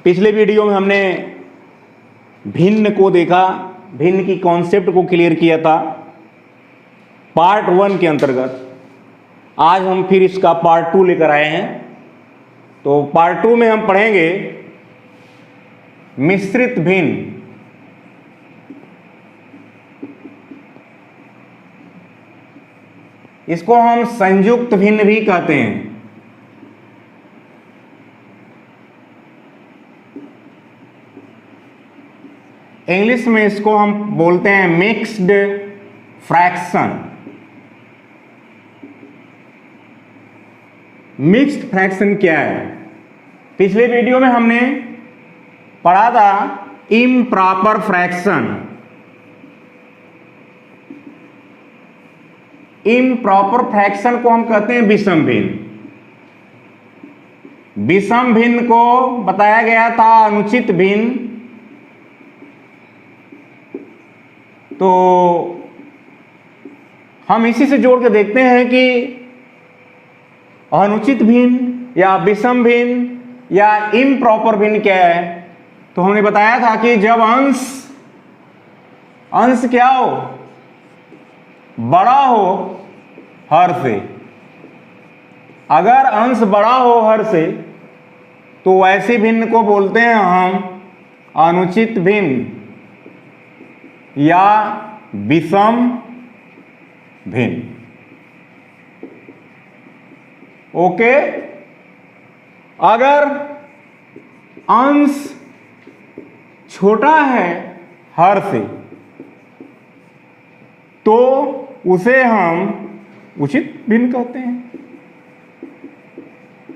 पिछले वीडियो में हमने भिन्न को देखा, भिन्न की कॉन्सेप्ट को क्लियर किया था पार्ट 1 के अंतर्गत। आज हम फिर इसका पार्ट 2 लेकर आए हैं। तो पार्ट 2 में हम पढ़ेंगे मिश्रित भिन्न। इसको हम संयुक्त भिन्न भी कहते हैं। इंग्लिश में इसको हम बोलते हैं मिक्स्ड फ्रैक्शन। मिक्स्ड फ्रैक्शन क्या है? पिछले वीडियो में हमने पढ़ा था इम्प्रॉपर फ्रैक्शन। इम्प्रॉपर फ्रैक्शन को हम कहते हैं विषम भिन्न। विषम भिन्न को बताया गया था अनुचित भिन्न। तो हम इसी से जोड़ के देखते हैं कि अनुचित भिन्न या विषम भिन्न या इम्प्रॉपर भिन्न क्या है। तो हमने बताया था कि जब अंश क्या हो, बड़ा हो हर से। अगर अंश बड़ा हो हर से तो ऐसे भिन्न को बोलते हैं हम अनुचित भिन्न या विषम भिन्न। ओके, अगर अंश छोटा है हर से तो उसे हम उचित भिन्न कहते हैं।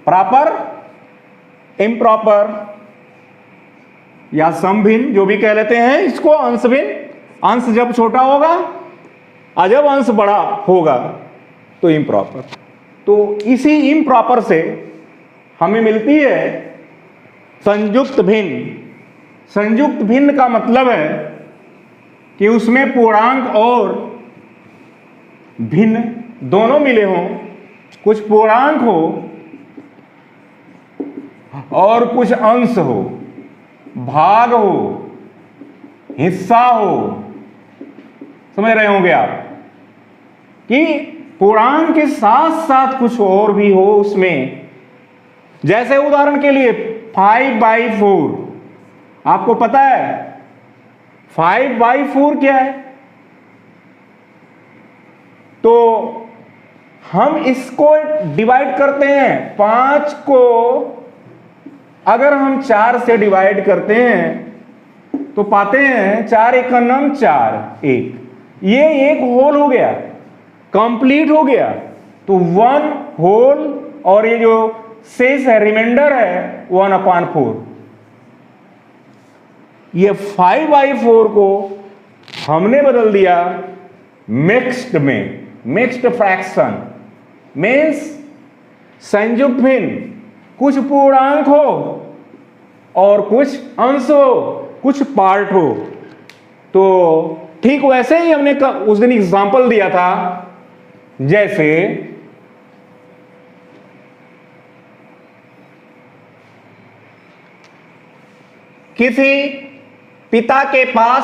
प्रॉपर, इम्प्रॉपर या सम भिन्न जो भी कह लेते हैं इसको अंश भिन्न। अंश जब छोटा होगा और जब अंश बड़ा होगा तो इम्प्रॉपर। तो इसी इम्प्रॉपर से हमें मिलती है संयुक्त भिन्न। संयुक्त भिन्न का मतलब है कि उसमें पूर्णांक और भिन्न दोनों मिले हों। कुछ पूर्णांक हो और कुछ अंश हो, भाग हो, हिस्सा हो। समझ रहे होंगे आप कि पूर्णांक के साथ साथ कुछ और भी हो उसमें। जैसे उदाहरण के लिए 5/4। आपको पता है 5/4 क्या है? तो हम इसको डिवाइड करते हैं। 5 को अगर हम 4 से डिवाइड करते हैं तो पाते हैं 4 एकम 4 1। ये एक होल हो गया, कंप्लीट हो गया। तो 1 होल और ये जो शेष है रिमाइंडर है 1/4। ये 5/4 को हमने बदल दिया मिक्स्ड में। मिक्स्ड फ्रैक्शन मीन्स संयुक्त भिन्न। कुछ पूर्णांक हो और कुछ अंश हो, कुछ पार्ट हो। तो ठीक वैसे ही हमने उस दिन एग्जांपल दिया था। जैसे किसी पिता के पास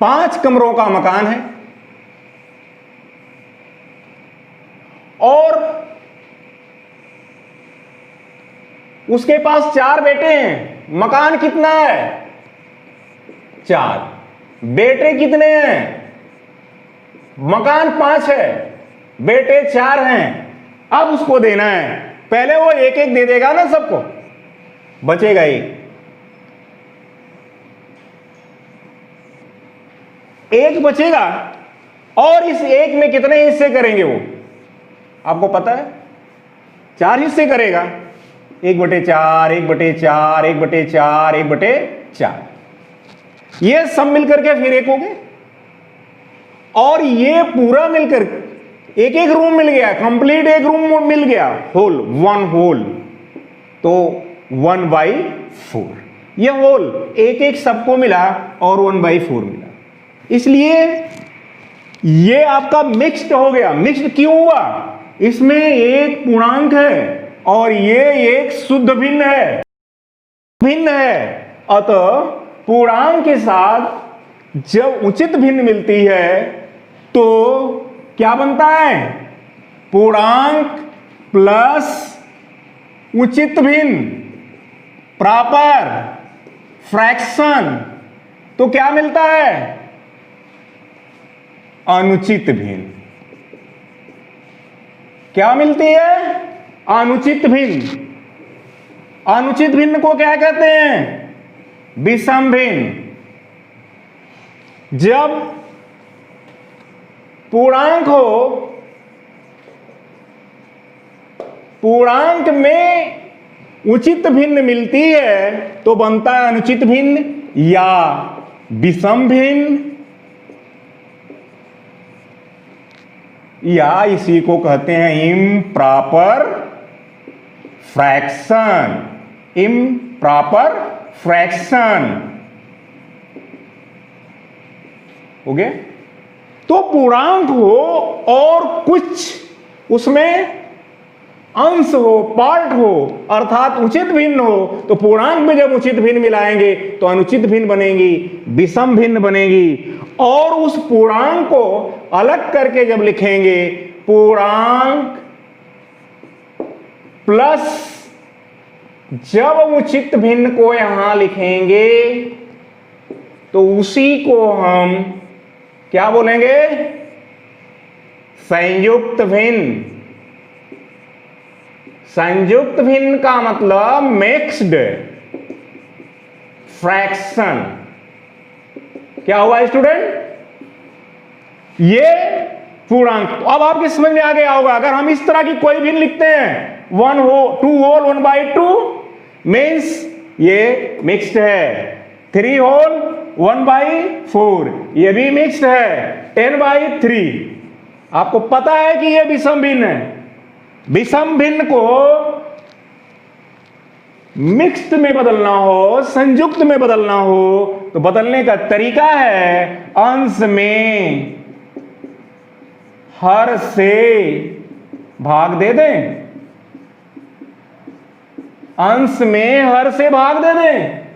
5 कमरों का मकान है और उसके पास 4 बेटे हैं। मकान कितना है? 4। बेटे कितने हैं? मकान 5 है, बेटे 4 हैं। अब उसको देना है। पहले वो एक एक दे देगा ना सबको, बचेगा एक बचेगा। और इस एक में कितने हिस्से करेंगे वो आपको पता है? 4 हिस्से करेगा। 1/4, 1/4, 1/4, 1/4। ये सब मिलकर के फिर एक हो गए। और ये पूरा मिलकर एक एक रूम मिल गया, कंप्लीट एक रूम मिल गया, होल, 1 होल। तो 1/4 ये होल एक एक सबको मिला और 1/4 मिला। इसलिए ये आपका मिक्स्ड हो गया। मिक्स्ड क्यों हुआ? इसमें एक पूर्णांक है और ये एक शुद्ध भिन्न है, भिन्न है। अतः पूर्णांक के साथ जब उचित भिन्न मिलती है तो क्या बनता है? पूर्णांक प्लस उचित भिन्न, प्रॉपर फ्रैक्शन, तो क्या मिलता है? अनुचित भिन्न। क्या मिलती है? अनुचित भिन्न। अनुचित भिन्न को क्या कहते हैं? विषम भिन्न। जब पूर्णांक हो, पूर्णांक में उचित भिन्न मिलती है तो बनता है अनुचित भिन्न या विषम भिन्न, या इसी को कहते हैं इम्प्रॉपर फ्रैक्शन। इम्प्रॉपर फ्रैक्शन हो गया। तो पूर्णांक हो और कुछ उसमें अंश हो, पार्ट हो, अर्थात उचित भिन्न हो, तो पूर्णांक में जब उचित भिन्न मिलाएंगे तो अनुचित भिन्न बनेगी, विषम भिन्न बनेगी। और उस पूर्णांक को अलग करके जब लिखेंगे, पूर्णांक प्लस जब उचित भिन्न को यहां लिखेंगे तो उसी को हम क्या बोलेंगे? संयुक्त भिन्न। संयुक्त भिन्न का मतलब मिक्स्ड फ्रैक्शन। क्या हुआ स्टूडेंट? ये पूर्णांक। तो अब आपकी समझ में आ गया होगा, अगर हम इस तरह की कोई भिन्न लिखते हैं, 1 हो 2 होल 1/2 मीन्स ये मिक्स्ड है। 3 होल 1/4 ये भी मिक्स्ड है। 10/3 आपको पता है कि ये विषम भिन्न है। विषम भिन्न को मिक्स्ड में बदलना हो, संयुक्त में बदलना हो, तो बदलने का तरीका है अंश में हर से भाग दे दें। अंश में हर से भाग दे दें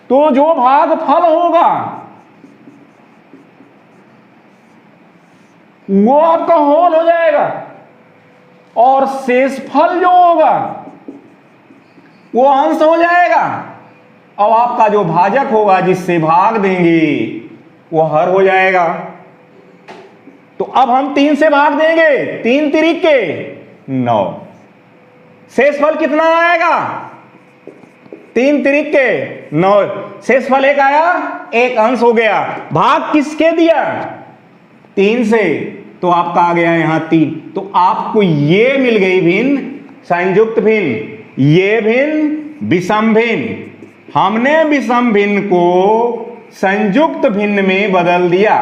तो जो भागफल होगा वो आपका होल हो जाएगा और शेषफल जो होगा वो अंश हो जाएगा। अब आपका जो भाजक होगा जिससे भाग देंगे वो हर हो जाएगा। तो अब हम 3 से भाग देंगे, 3 तिरिके 9। शेषफल कितना आएगा? 3 तिरिके 9। शेषफल 1 आया, 1 अंश हो गया। भाग किसके दिया? 3 से, तो आपका आ गया यहां 3। तो आपको ये मिल गई भिन्न संयुक्त भिन्न, ये भिन्न विषम भिन्न। हमने विषम भिन्न को संयुक्त भिन्न में बदल दिया,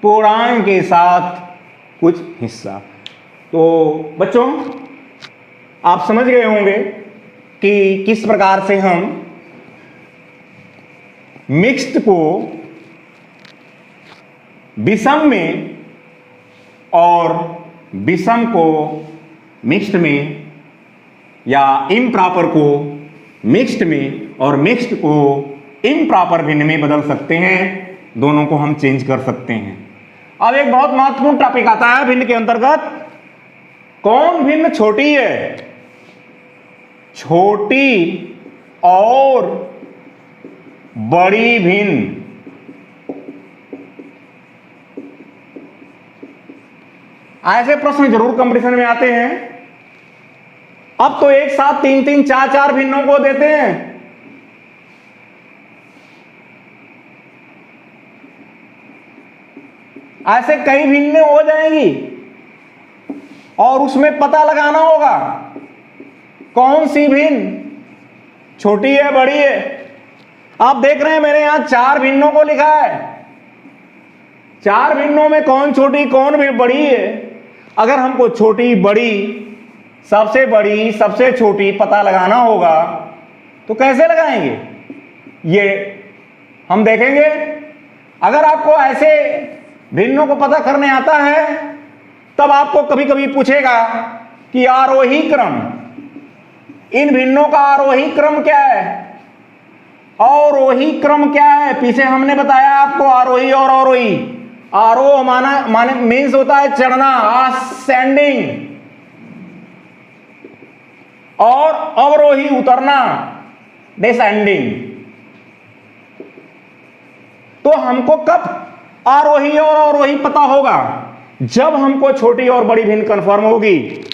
पूर्णांक के साथ कुछ हिस्सा। तो बच्चों आप समझ गए होंगे कि किस प्रकार से हम मिक्स्ड को विषम में और विषम को मिक्स्ड में, या इम्प्रॉपर को मिक्स्ड में और मिक्स्ड को इम्प्रॉपर भिन्न में बदल सकते हैं। दोनों को हम चेंज कर सकते हैं। अब एक बहुत महत्वपूर्ण टॉपिक आता है भिन्न के अंतर्गत, कौन भिन्न छोटी है? छोटी और बड़ी भिन्न। ऐसे प्रश्न जरूर कंपटीशन में आते हैं। अब तो एक साथ 3-3, 4-4 भिन्नों को देते हैं। ऐसे कई भिन्न हो जाएंगी और उसमें पता लगाना होगा कौन सी भिन्न छोटी है बड़ी है। आप देख रहे हैं मैंने यहां 4 भिन्नों को लिखा है। 4 भिन्नों में कौन छोटी कौन भी बड़ी है। अगर हमको छोटी बड़ी, सबसे बड़ी सबसे छोटी पता लगाना होगा तो कैसे लगाएंगे ये हम देखेंगे। अगर आपको ऐसे भिन्नों को पता करने आता है तब आपको कभी कभी पूछेगा कि आरोही क्रम, इन भिन्नों का आरोही क्रम क्या है, अवरोही क्रम क्या है? पीछे हमने बताया आपको आरोही और अवरोही। आरोह माने मीन्स होता है चढ़ना, असेंडिंग, और अवरोही उतरना, डिसेंडिंग। तो हमको कब आरोही और अवरोही पता होगा? जब हमको छोटी और बड़ी भिन्न कंफर्म होगी।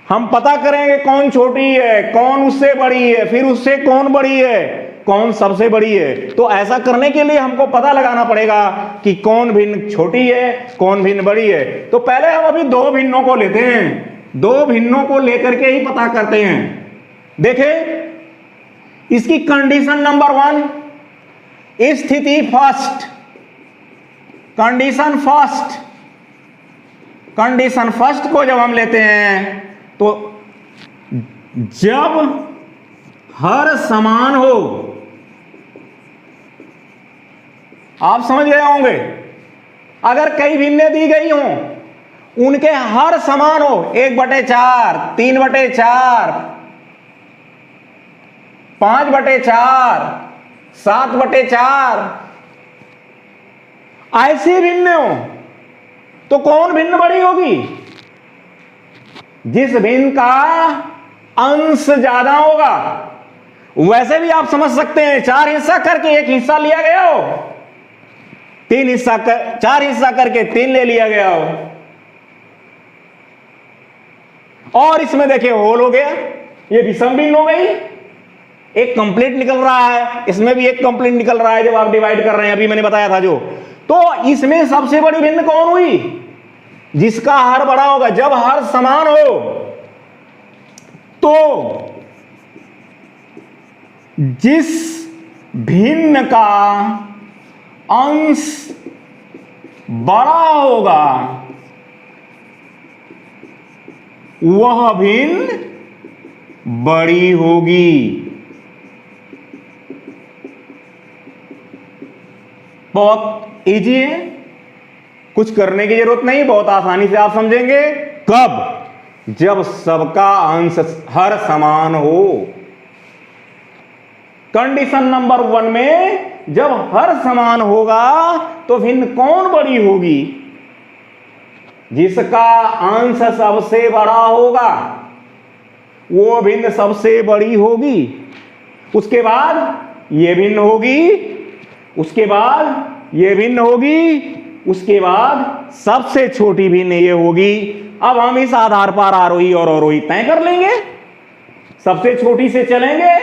हम पता करेंगे कौन छोटी है, कौन उससे बड़ी है, फिर उससे कौन बड़ी है, कौन सबसे बड़ी है। तो ऐसा करने के लिए हमको पता लगाना पड़ेगा कि कौन भिन्न छोटी है, कौन भिन्न बड़ी है। तो पहले हम अभी दो भिन्नों को लेते हैं, दो भिन्नों को लेकर के ही पता करते हैं। देखें इसकी कंडीशन नंबर 1, स्थिति first, condition first. Condition first को जब हम लेते हैं तो जब हर समान हो, आप समझ गए होंगे, अगर कई भिन्नें दी गई हों, उनके हर समान हो, 1/4, 3/4, 5/4, 7/4, ऐसी भिन्न हो, तो कौन भिन्न बड़ी होगी? जिस भिन्न का अंश ज्यादा होगा। वैसे भी आप समझ सकते हैं, 4 हिस्सा करके 1 हिस्सा लिया गया हो, 4 हिस्सा करके 3 ले लिया गया हो, और इसमें देखिए होल हो गया, ये विषम भिन्न हो गई। एक कंप्लीट निकल रहा है, इसमें भी एक कंप्लीट निकल रहा है जब आप डिवाइड कर रहे हैं, अभी मैंने बताया था जो। तो इसमें सबसे बड़ी भिन्न कौन हुई? जिसका हर बड़ा होगा। जब हर समान हो तो जिस भिन्न का अंश बड़ा होगा वह भिन्न बड़ी होगी। बहुत इजी है, कुछ करने की जरूरत नहीं, बहुत आसानी से आप समझेंगे। कब? जब सबका अंश हर समान हो। कंडीशन नंबर 1 में जब हर समान होगा तो भिन्न कौन बड़ी होगी? जिसका अंश सबसे बड़ा होगा वो भिन्न सबसे बड़ी होगी। उसके बाद ये भिन्न होगी, उसके बाद ये भिन्न होगी, उसके बाद सबसे छोटी भिन्न ये होगी। अब हम इस आधार पर आरोही और अवरोही तय कर लेंगे। सबसे छोटी से चलेंगे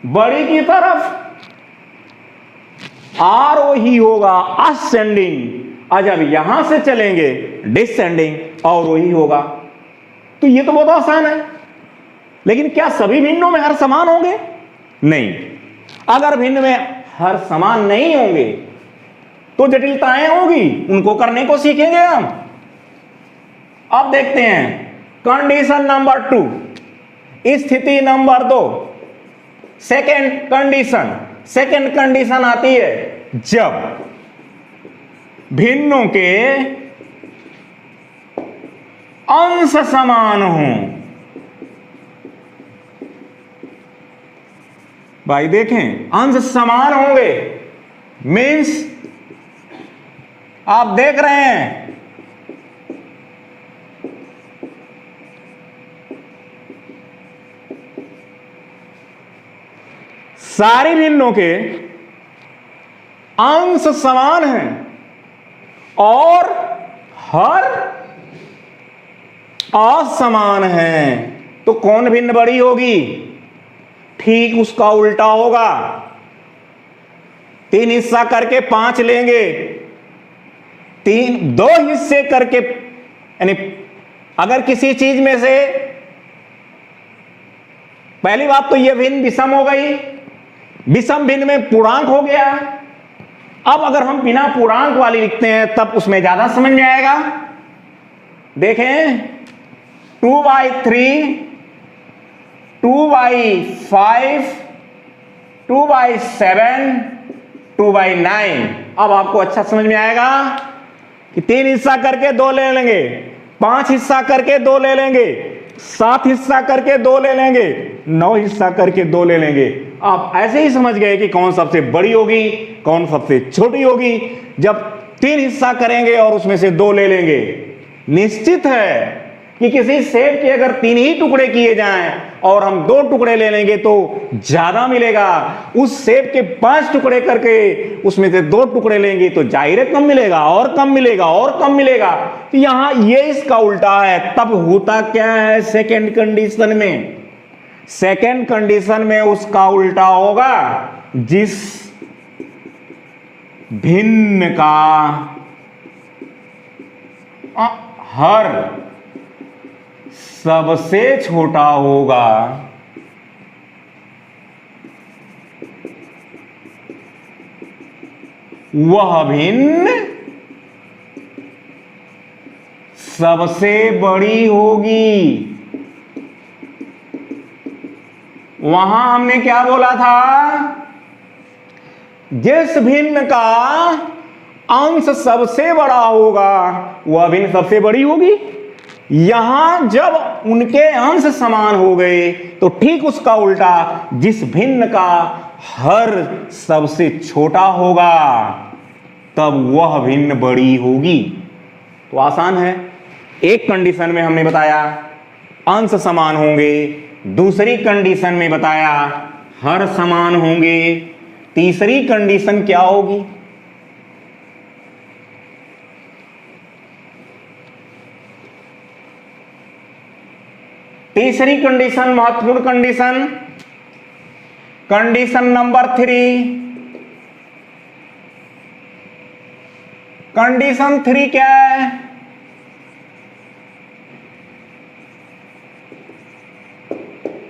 बड़ी की तरफ, आरोही होगा असेंडिंग। आज अब यहां से चलेंगे डिसेंडिंग, अवरोही होगा। तो ये तो बहुत आसान है, लेकिन क्या सभी भिन्नों में हर समान होंगे? नहीं। अगर भिन्न में हर समान नहीं होंगे तो जटिलताएं होगी, उनको करने को सीखेंगे हम। अब देखते हैं कंडीशन नंबर 2, स्थिति number 2, second condition. Second condition आती है जब भिन्नों के अंश समान हों। भाई देखें, अंश समान होंगे मीन्स आप देख रहे हैं सारी भिन्नों के अंश समान हैं और हर असमान है। तो कौन भिन्न बड़ी होगी? ठीक उसका उल्टा होगा। 3 हिस्सा करके 5 लेंगे, 2 हिस्से करके, यानी अगर किसी चीज में से, पहली बात तो यह भिन्न विषम हो गई, विषम भिन्न में पूर्णांक हो गया। अब अगर हम बिना पूर्णांक वाली लिखते हैं तब उसमें ज्यादा समझ में आएगा। देखें 2/3, 2/5, 2/7, 2/9। अब आपको अच्छा समझ में आएगा कि 3 हिस्सा करके 2 ले लेंगे, 5 हिस्सा करके 2 ले लेंगे, 7 हिस्सा करके 2 ले लेंगे, 9 हिस्सा करके 2 ले लेंगे। आप ऐसे ही समझ गए कि कौन सबसे बड़ी होगी, कौन सबसे छोटी होगी। जब 3 हिस्सा करेंगे और उसमें से 2 ले लेंगे, निश्चित है कि किसी सेब के अगर 3 ही टुकड़े किए जाएं और हम 2 टुकड़े ले लेंगे तो ज्यादा मिलेगा। उस सेब के 5 टुकड़े करके उसमें से 2 टुकड़े लेंगे तो जाहिर है कम मिलेगा, और कम मिलेगा, और कम मिलेगा। तो यहां ये इसका उल्टा है। तब होता क्या है सेकंड कंडीशन में? सेकंड कंडीशन में उसका उल्टा होगा। जिस भिन्न का हर सबसे छोटा होगा वह भिन्न सबसे बड़ी होगी। वहां हमने क्या बोला था? जिस भिन्न का अंश सबसे बड़ा होगा वह भिन्न सबसे बड़ी होगी। यहां जब उनके अंश समान हो गए तो ठीक उसका उल्टा, जिस भिन्न का हर सबसे छोटा होगा तब वह भिन्न बड़ी होगी। तो आसान है। एक कंडीशन में हमने बताया अंश समान होंगे, दूसरी कंडीशन में बताया हर समान होंगे, तीसरी कंडीशन क्या होगी? तीसरी कंडीशन महत्वपूर्ण कंडीशन, कंडीशन नंबर 3। कंडीशन 3 क्या है?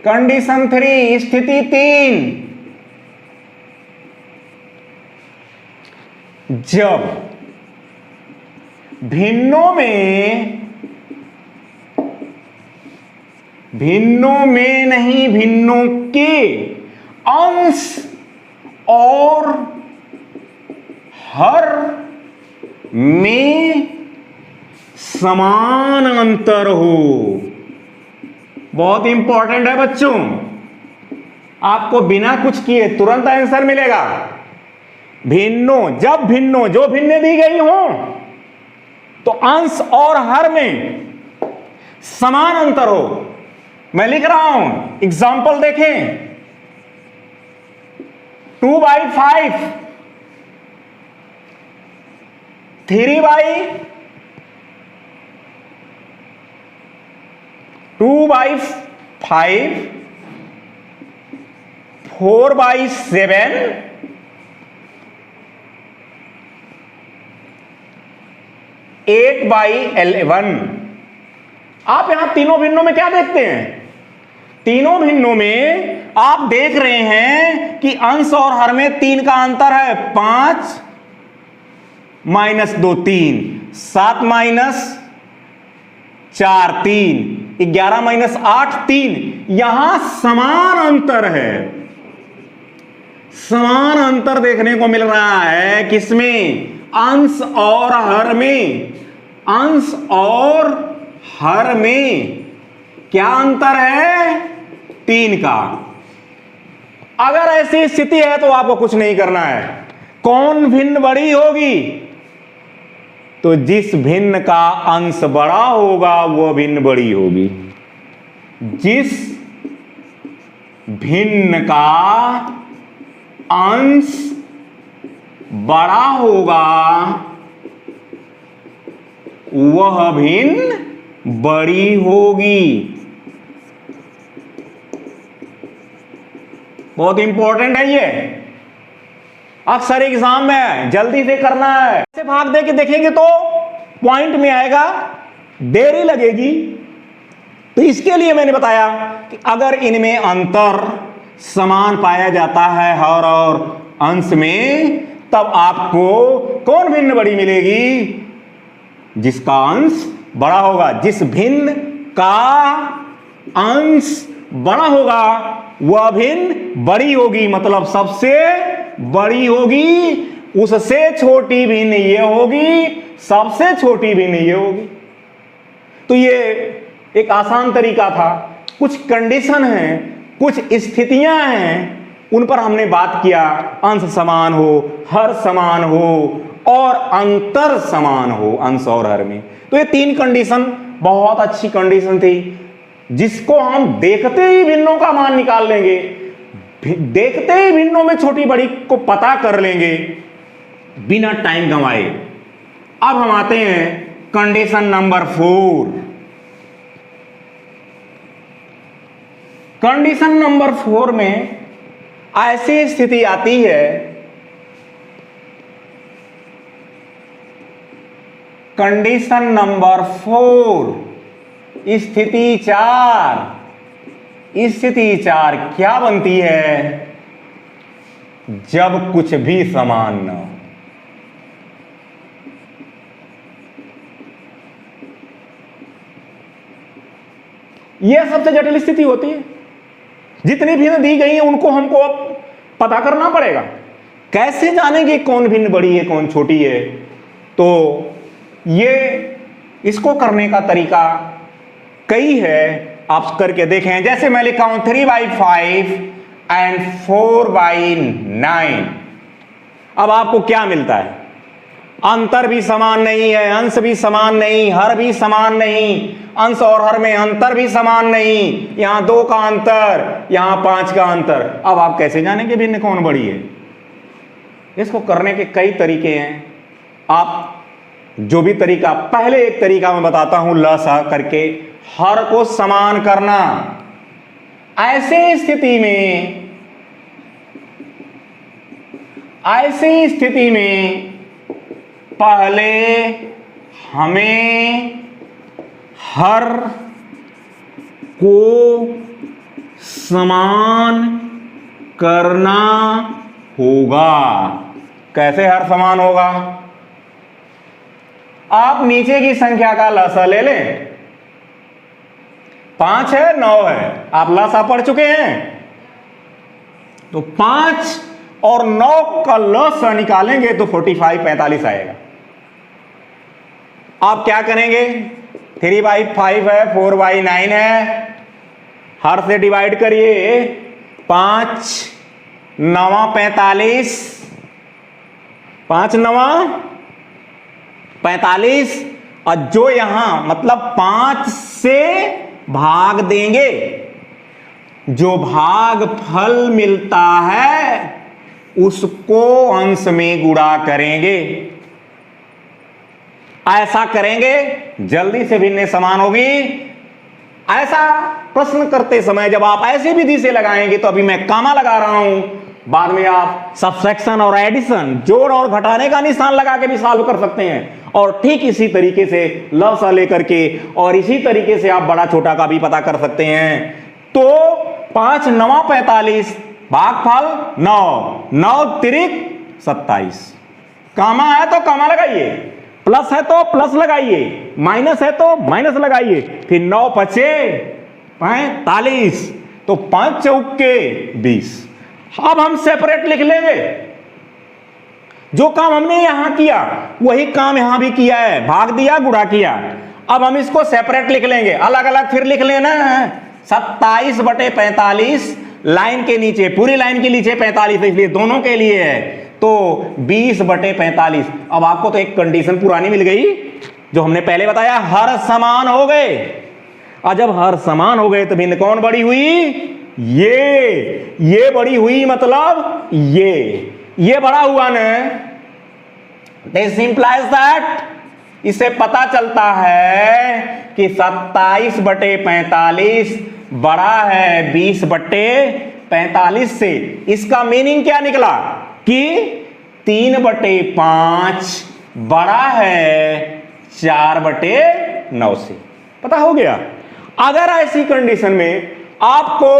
कंडीशन 3 स्थिति 3, जब भिन्नों में नहीं, भिन्नों के अंश और हर में समान अंतर हो। बहुत इंपॉर्टेंट है बच्चों, आपको बिना कुछ किए तुरंत आंसर मिलेगा। जब भिन्नों जो भिन्न दी गई हो तो अंश और हर में समान अंतर हो। मैं लिख रहा हूं, एग्जाम्पल देखें। 2/5, 2/5, 4/7, 8/11। आप यहां तीनों भिन्नों में क्या देखते हैं? तीनों भिन्नों में आप देख रहे हैं कि अंश और हर में 3 का अंतर है। 5 - 2 3, 7 - 4 3, 11 - 8 3। यहां समान अंतर है, समान अंतर देखने को मिल रहा है। किसमें? अंश और हर में। अंश और हर में क्या अंतर है? 3 का। अगर ऐसी स्थिति है तो आपको कुछ नहीं करना है। कौन भिन्न बड़ी होगी? तो जिस भिन्न का अंश बड़ा होगा वह भिन्न बड़ी होगी। जिस भिन्न का अंश बड़ा होगा वह भिन्न बड़ी होगी। बहुत इंपॉर्टेंट है ये, अक्सर एग्जाम में जल्दी से करना है। ऐसे भाग दे के देखेंगे तो पॉइंट में आएगा, देरी लगेगी। तो इसके लिए मैंने बताया कि अगर इनमें अंतर समान पाया जाता है हर और अंश में, तब आपको कौन भिन्न बड़ी मिलेगी? जिसका अंश बड़ा होगा। जिस भिन्न का अंश बड़ा होगा वह भिन्न बड़ी होगी, मतलब सबसे बड़ी होगी। उससे छोटी भिन्न ये होगी, सबसे छोटी भिन्न ये होगी। तो ये एक आसान तरीका था। कुछ कंडीशन हैं, कुछ स्थितियां हैं, उन पर हमने बात किया। अंश समान हो, हर समान हो और अंतर समान हो अंश और हर में। तो ये 3 कंडीशन बहुत अच्छी कंडीशन थी, जिसको हम देखते ही भिन्नों का मान निकाल लेंगे, देखते ही भिन्नों में छोटी बड़ी को पता कर लेंगे बिना टाइम गंवाए। अब हम आते हैं कंडीशन नंबर 4। कंडीशन नंबर 4 में ऐसी स्थिति आती है, कंडीशन नंबर 4 स्थिति 4। स्थिति 4 क्या बनती है? जब कुछ भी समान न हो। यह सबसे जटिल स्थिति होती है। जितनी भिन्न दी गई है उनको हमको अब पता करना पड़ेगा। कैसे जानेंगे कौन भिन्न बड़ी है कौन छोटी है? तो ये इसको करने का तरीका कई है, आप करके देखें। जैसे मैं लिखा हूं 3/5 एंड 4/9। अब आपको क्या मिलता है? अंतर भी समान नहीं है, अंश भी समान नहीं, हर भी समान नहीं। अंश और हर में अंतर भी समान नहीं। यहां 2 का अंतर, यहां 5 का अंतर। अब आप कैसे जानेंगे भिन्न कौन बड़ी है? इसको करने के कई तरीके हैं। आप जो भी तरीका, पहले एक तरीका मैं बताता हूं, लसा करके हर को समान करना। ऐसी स्थिति में पहले हमें हर को समान करना होगा। कैसे हर समान होगा? आप नीचे की संख्या का लसा ले लें। 5 है, 9 है, आप लसा पढ़ चुके हैं। तो 5 और 9 का लसा निकालेंगे तो 45 आएगा। आप क्या करेंगे? 3/5 है, 4/9 है, हर से डिवाइड करिए। 5 9 45, 5 9 45, और जो यहां मतलब 5 से भाग देंगे, जो भाग फल मिलता है उसको अंश में गुणा करेंगे। ऐसा करेंगे जल्दी से भिन्न समान होगी। ऐसा प्रश्न करते समय जब आप ऐसी विधि से लगाएंगे, तो अभी मैं कामा लगा रहा हूं, बाद में आप सबट्रैक्शन और एडिशन, जोड़ और घटाने का निशान लगा के भी सॉल्व कर सकते हैं। और ठीक इसी तरीके से लसा लेकर के, और इसी तरीके से आप बड़ा छोटा का भी पता कर सकते हैं। तो 5 9 45, भागफल 9, 9 तिरिक 27। कामा है तो कामा लगाइए, प्लस है तो प्लस लगाइए, माइनस है तो माइनस लगाइए। फिर 9 5 45, तो 5 चौके 20। अब हम सेपरेट लिख लेंगे। जो काम हमने यहां किया वही काम यहां भी किया है, भाग दिया गुणा किया। अब हम इसको सेपरेट लिख लेंगे, अलग अलग फिर लिख लेना है। 27/45, लाइन के नीचे, पूरी लाइन के नीचे 45, इसलिए दोनों के लिए है, तो 20/45। अब आपको तो एक कंडीशन पुरानी मिल गई जो हमने पहले बताया, हर समान हो गए। और जब हर समान हो गए तो भिन्न कौन बड़ी हुई? ये बड़ी हुई, मतलब ये बड़ा हुआ ना। दिस इंप्लाइज दैट, इससे पता चलता है कि 27/45 बड़ा है 20/45 से। इसका मीनिंग क्या निकला कि 3/5 बड़ा है 4/9 से। पता हो गया। अगर ऐसी कंडीशन में आपको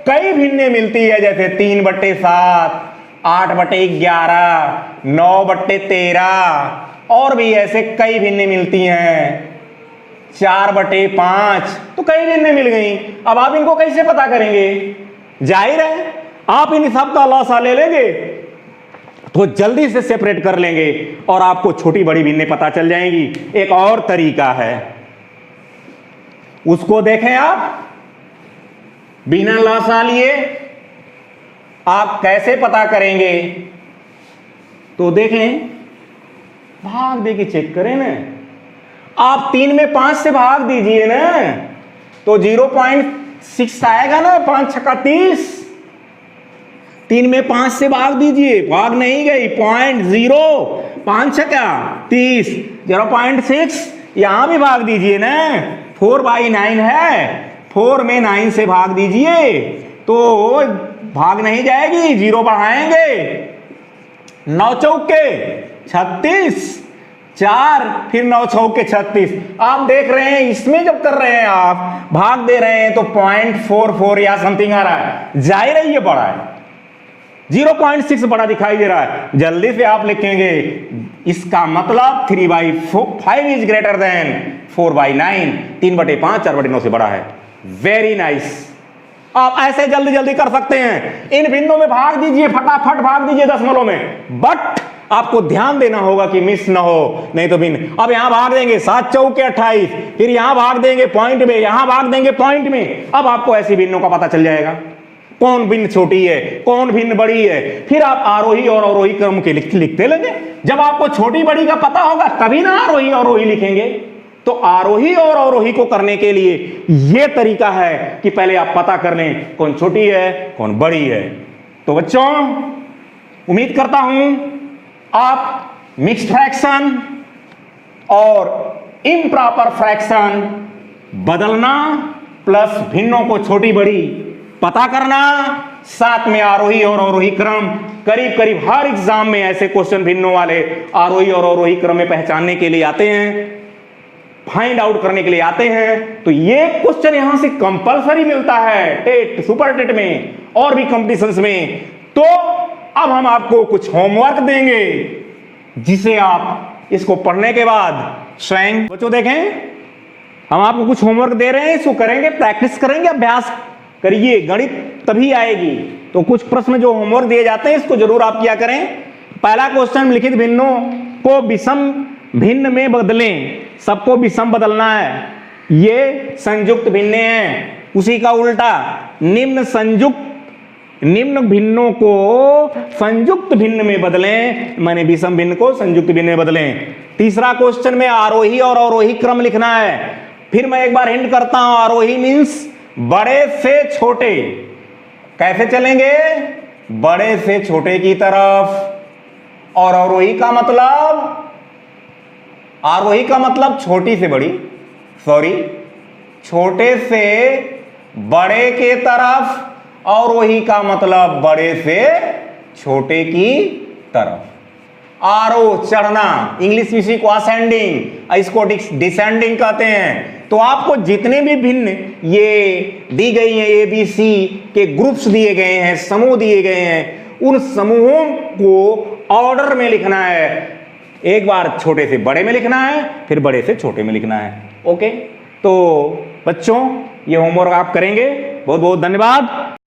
कई भिन्नें मिलती है, जैसे 3/7, 8/11, 9/13, और भी ऐसे कई भिन्नें मिलती हैं, 4/5, तो कई भिन्नें मिल गई। अब आप इनको कैसे पता करेंगे? जाहिर है आप इन सब का लसा ले लेंगे तो जल्दी से सेपरेट कर लेंगे और आपको छोटी बड़ी भिन्नें पता चल जाएंगी। एक और तरीका है, उसको देखें आप बिना लसा लिए आप कैसे पता करेंगे। तो देखें, भाग दे के चेक करें ना। आप 3 में 5 से भाग दीजिए ना, तो 0.6 आएगा ना। 5 छक्का 30। 3 में 5 से भाग दीजिए, भाग नहीं गई। 0.0 5 छक्का 30 0.6। यहां भी भाग दीजिए ना। 4/9 है, 4 में 9 से भाग दीजिए तो भाग नहीं जाएगी, 0 बढ़ाएंगे। 9 चौके 36, 4 फिर 9 चौके 36। आप देख रहे हैं इसमें जब कर रहे हैं आप भाग दे रहे हैं तो 0.44 या समथिंग आ रहा है। जाहिर है ये बड़ा है, 0.6 बड़ा दिखाई दे रहा है। जल्दी से आप लिखेंगे इसका मतलब 3/5 इज ग्रेटर देन 4/9। 3/5 4/9 से बड़ा है। Very nice. आप ऐसे जल्दी जल्दी कर सकते हैं। इन भिन्नों में भाग दीजिए, फटाफट भाग दीजिए दशमलव में। बट आपको ध्यान देना होगा कि मिस ना हो, नहीं तो भिन्न। अब यहां भाग देंगे 7 चौके 28, फिर यहां भाग देंगे पॉइंट में, यहां भाग देंगे पॉइंट में। अब आपको ऐसी भिन्नों का पता चल जाएगा कौन भिन्न छोटी है, कौन भिन्न बड़ी है। फिर आप आरोही और अवरोही क्रम के लिखते लगे। जब आपको छोटी बड़ी का पता होगा तभी ना आरोही और अवरोही लिखेंगे। तो आरोही और अवरोही को करने के लिए यह तरीका है कि पहले आप पता कर लें कौन छोटी है कौन बड़ी है। तो बच्चों, उम्मीद करता हूं आप मिक्स्ड फ्रैक्शन और इम्प्रॉपर फ्रैक्शन, बदलना प्लस भिन्नों को छोटी बड़ी पता करना, साथ में आरोही और अवरोही क्रम, करीब करीब हर एग्जाम में ऐसे क्वेश्चन भिन्नों वाले आरोही और अवरोही क्रम में पहचानने के लिए आते हैं, फाइंड आउट करने के लिए आते हैं। तो ये क्वेश्चन यहां से कंपलसरी मिलता है टेट, सुपर टेट में और भी कंपटीशंस में। तो अब हम आपको कुछ होमवर्क देंगे जिसे आप इसको पढ़ने के बाद स्वयं बच्चों देखें, हम आपको कुछ होमवर्क दे रहे हैं, इसको करेंगे, प्रैक्टिस करेंगे, अभ्यास करिए, गणित तभी आएगी। तो कुछ प्रश्न जो होमवर्क दिए जाते हैं इसको जरूर आप क्या करें। पहला क्वेश्चन, लिखित भिन्नों को विषम भिन्न में बदलें। सबको विषम बदलना है, ये संयुक्त भिन्न है। उसी का उल्टा निम्न भिन्नों को संयुक्त भिन्न में बदलें, माने विषम भिन्न को संयुक्त भिन्न में बदलें। तीसरा क्वेश्चन में आरोही और अवरोही क्रम लिखना है। फिर मैं एक बार हिंट करता हूं, आरोही मीन्स बड़े से छोटे। कैसे चलेंगे? बड़े से छोटे की तरफ। और अवरोही का मतलब, आरोही का मतलब छोटी से बड़ी, छोटे से बड़े के तरफ। अवरोही का मतलब बड़े से छोटे की तरफ। आरोह चढ़ना, इंग्लिश में इसी को असेंडिंग, इसको डिसेंडिंग कहते हैं। तो आपको जितने भी भिन्न ये दी गई हैं, ABC के ग्रुप्स दिए गए हैं, समूह दिए गए हैं, उन समूहों को ऑर्डर में लिखना है। एक बार छोटे से बड़े में लिखना है, फिर बड़े से छोटे में लिखना है। ओके, तो बच्चों ये होमवर्क आप करेंगे। बहुत बहुत धन्यवाद।